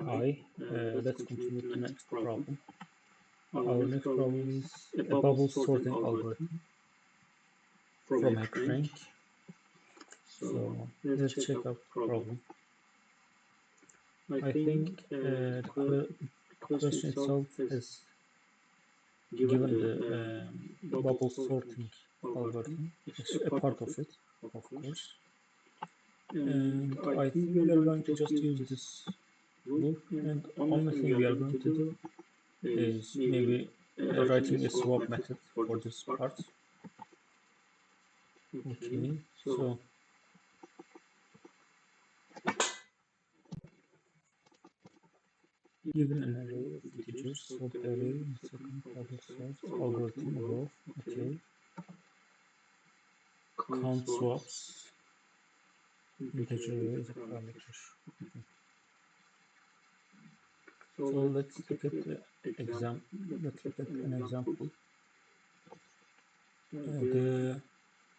Hi, let's continue with the next problem. Our next problem is a bubble sorting algorithm from HackerRank. So let's check out the problem. I think the question itself has given the bubble sorting algorithm, a part of it, of course. And I think we are going to just use this loop, and only thing we are going to do is maybe writing a swap method for this part. Okay, so given an array of integers, sort the array in the second bubble sort algorithm above. Okay, count swaps, integer array is a parameter. Okay. So let's look at the example. Let's look at an example.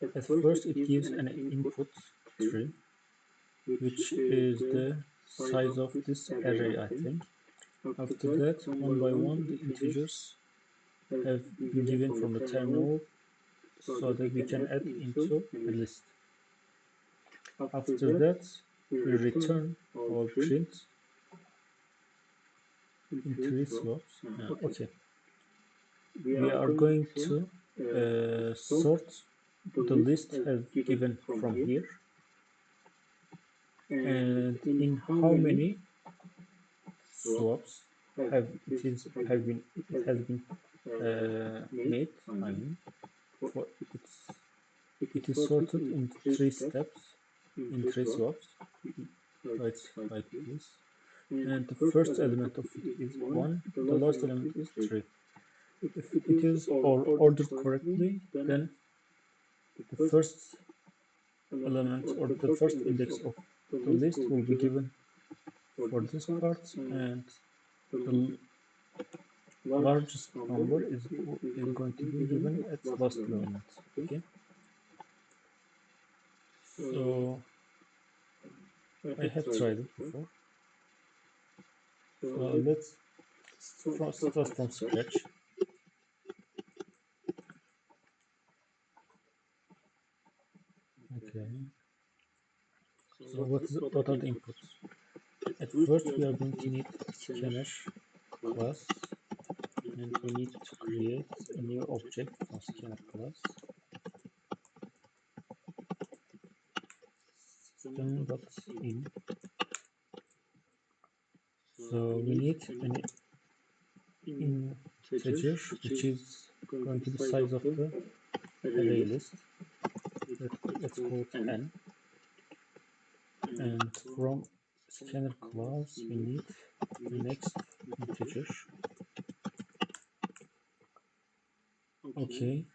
At first it gives an input tree, which is the size of this array, I think. After that, one by one, the integers have been given from the terminal so that we can add into a list. After that, we return or print in three swaps. Okay, we are going to sort the list as given from here, and in how many swaps it has been made. I mean, for it is sorted in three steps, in three swaps, right, like this. And the first element of it is 1, the last element is 3. If it is ordered correctly, then the first element or the first index of the list will be given for this part, and the largest number is going to be given at last element. Okay, so I have tried it before. So let's start from scratch. Okay. So what are the inputs? At first we are going to need scanner class, and we need to create a new object from scanner class. System.in. So we need an integer which is going to be the size of the array list. Let's call it n. And from scanner class we need the next integer. Okay,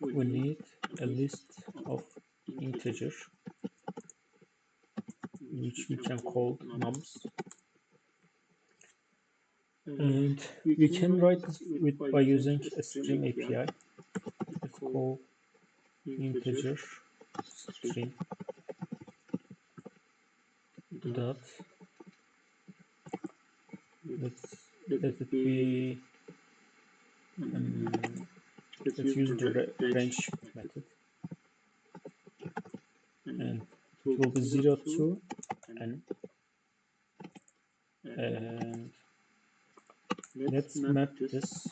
we need a list of integers which we can call nums, and we can write this by using a string API. Let's call integer string dot, let it be let's use the range method, and it will be 0 to n, and let's map this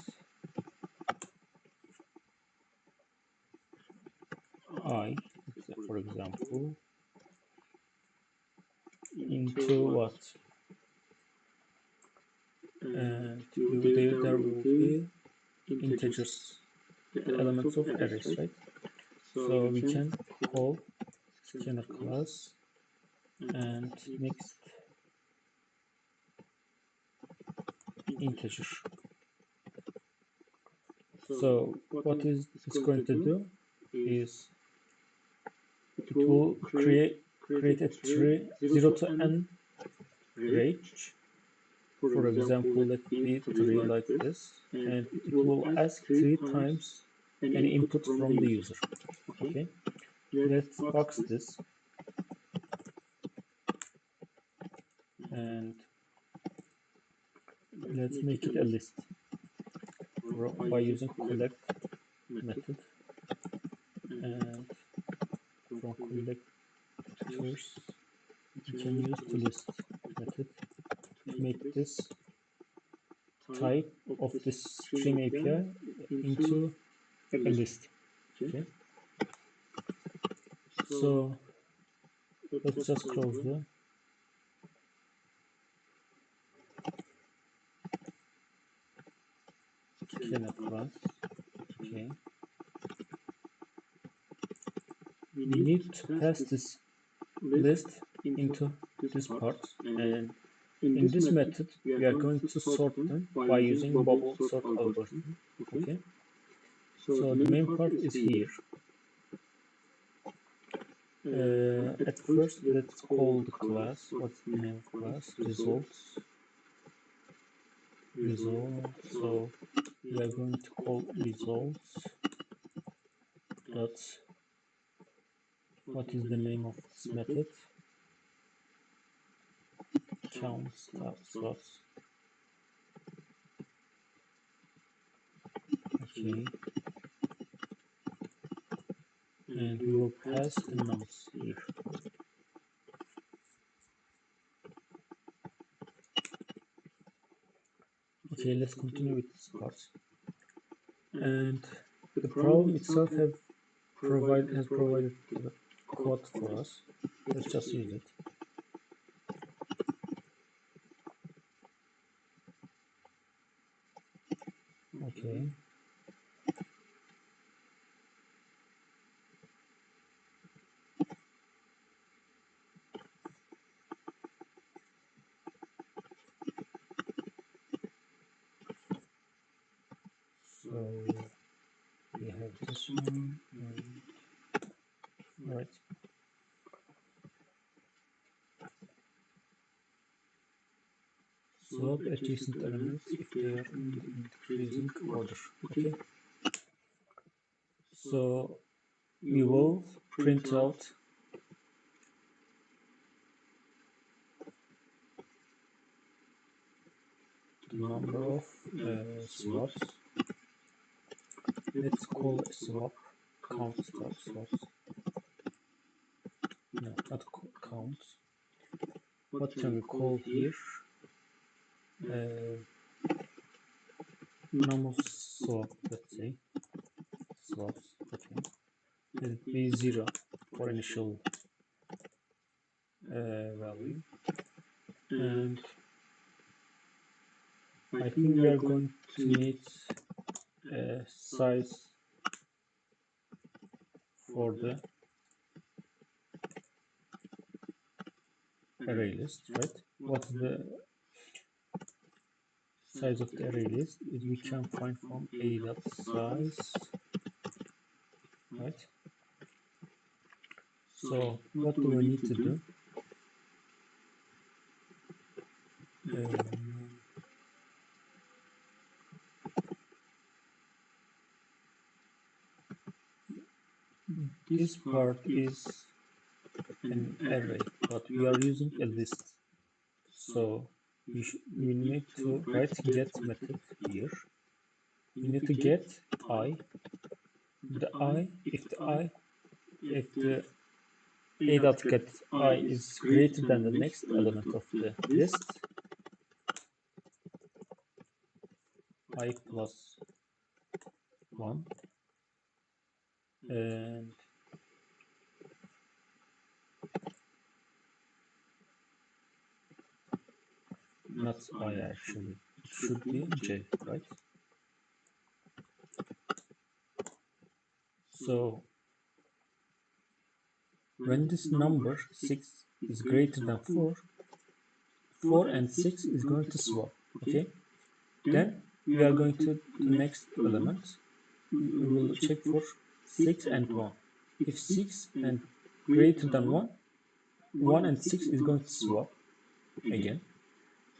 I, for example, into what? And there will be integers, the elements of arrays, right? So we can call scanner class and next integer. So what is this going to do is it will create a tree 0 to n range. For example, let it be 3 like this, and it will ask 3 times any input from the user. Okay, let's box this. and let's make it a list by using collect method, and from collectors we can use the list method to make this type of the stream API into a list. Okay, so let's just close the cleanup class. Okay, we need to pass this list into this part, and in this method we are going to sort them by using bubble sort algorithm. Okay, so the main part is here. At first let's call the class. What's the name of class? Results. So we are going to call results dot, what is the name of this method? Count slots. Okay, and we will pass the nums here. Okay, let's continue with this part. And the problem itself has provided the code for us. Let's just use it. Okay. So we have this one, and right. Swap adjacent elements if they are in the increasing order. Okay. So we will print out the number of swaps. Let's call a swap count swaps. No, not count. What can we call here? Num of swap, let's say. Swaps, okay. Let it be 0 for initial value. And I think we are going to need a size for the array list, right? What's the size of the array list? Is we can find from a.size, right? So what do we need to do? This part is an array, but we are using a list, so we need to write get method here. We need to get I. If the a dot get I is greater than the next element of the list, I plus 1, and not I actually, it should be j, right? So when this number 6 is greater than 4, 4 and 6 is going to swap, okay? Then we are going to the next element. We will check for 6 and 1. If 6 and greater than 1, 1 and 6 is going to swap again.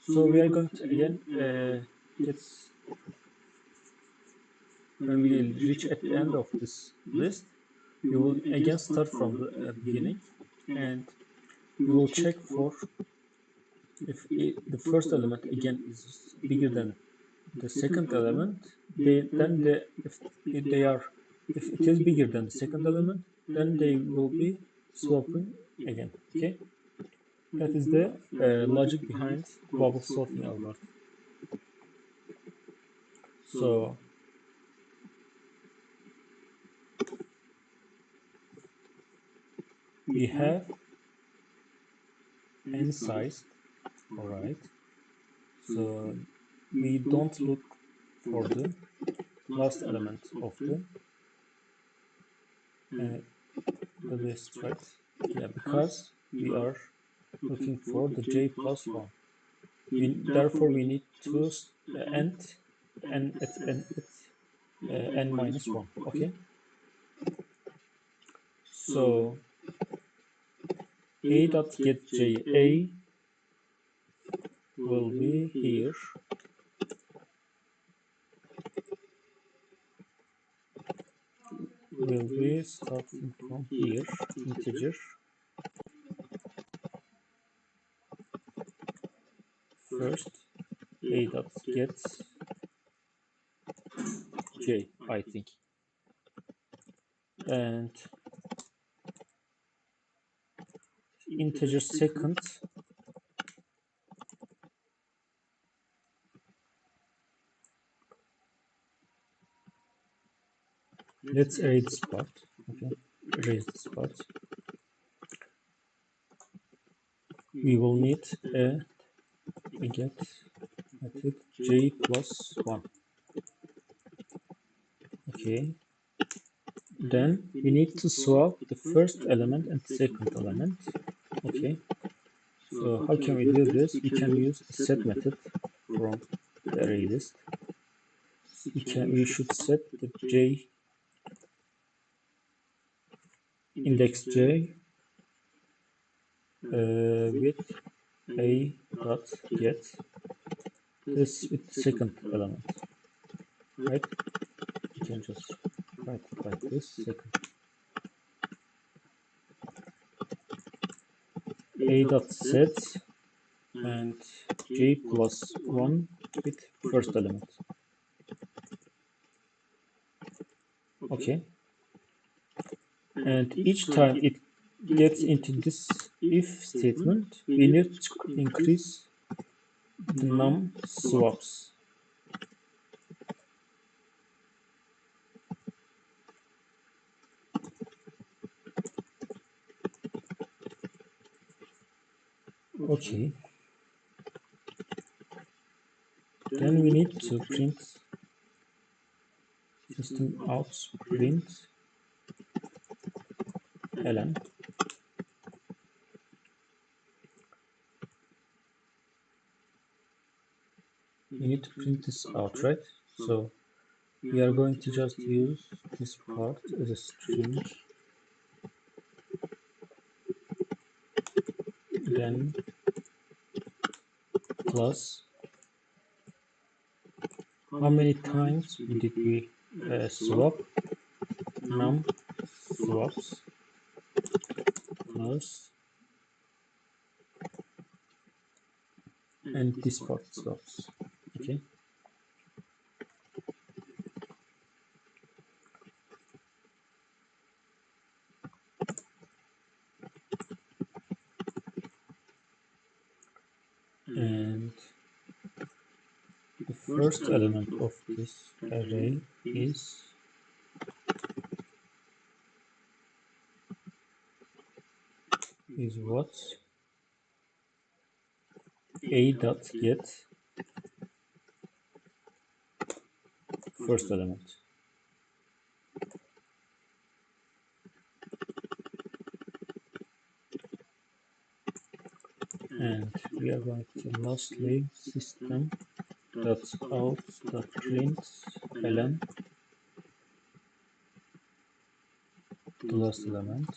So we are going to again get, when we reach at the end of this list, we will again start from the beginning, and we will check for if the first element again is bigger than the second element, if it is bigger than the second element, then they will be swapping again. Okay, that is the logic behind bubble sorting algorithm. So we have n sized, all right. So we don't look for the last element of the list, right? Yeah, because we are looking for the j plus 1. Therefore, we need to end n minus 1. Okay, so a dot get j a will be here, will be starting from here, integer first, a dot get j, I think, and integer second, let's erase this part. Okay, erase this part. We will need a get method j plus 1. Okay, then we need to swap the first element and second element. Okay, so how can we do this? We can use a set method from the array list. We should set the j index j with a dot get this with second element, right? You can just write it like this, second a dot set and j plus 1 with first element. Okay, and each time it gets into this if statement, we need to increase the num swaps. Okay, then we need to print system out print ln. We need to print this out, right? So we are going to just use this part as a string, then plus how many times did we swap, num swaps plus and this part swaps. Okay, and the first element of this array is what? A dot get first element. And we are going to lastly system dot out dot print ln the last element.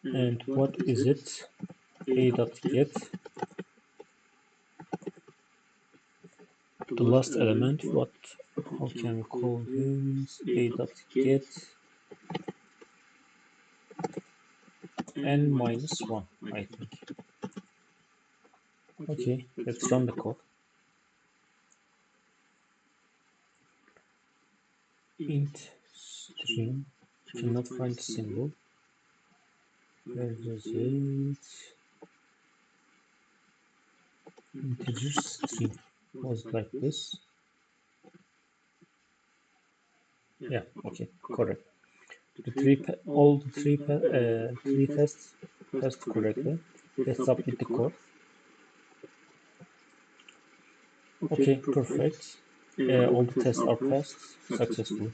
And what is it? A dot get the last element. What how can we call this? A.get n minus 1, I think. Okay, let's run the code. Int string, cannot find the symbol. Where is it? Integer string was like this. Yeah, okay, correct. All the three tests passed correctly. Let's submit the code. Okay, perfect. All the tests are passed successfully.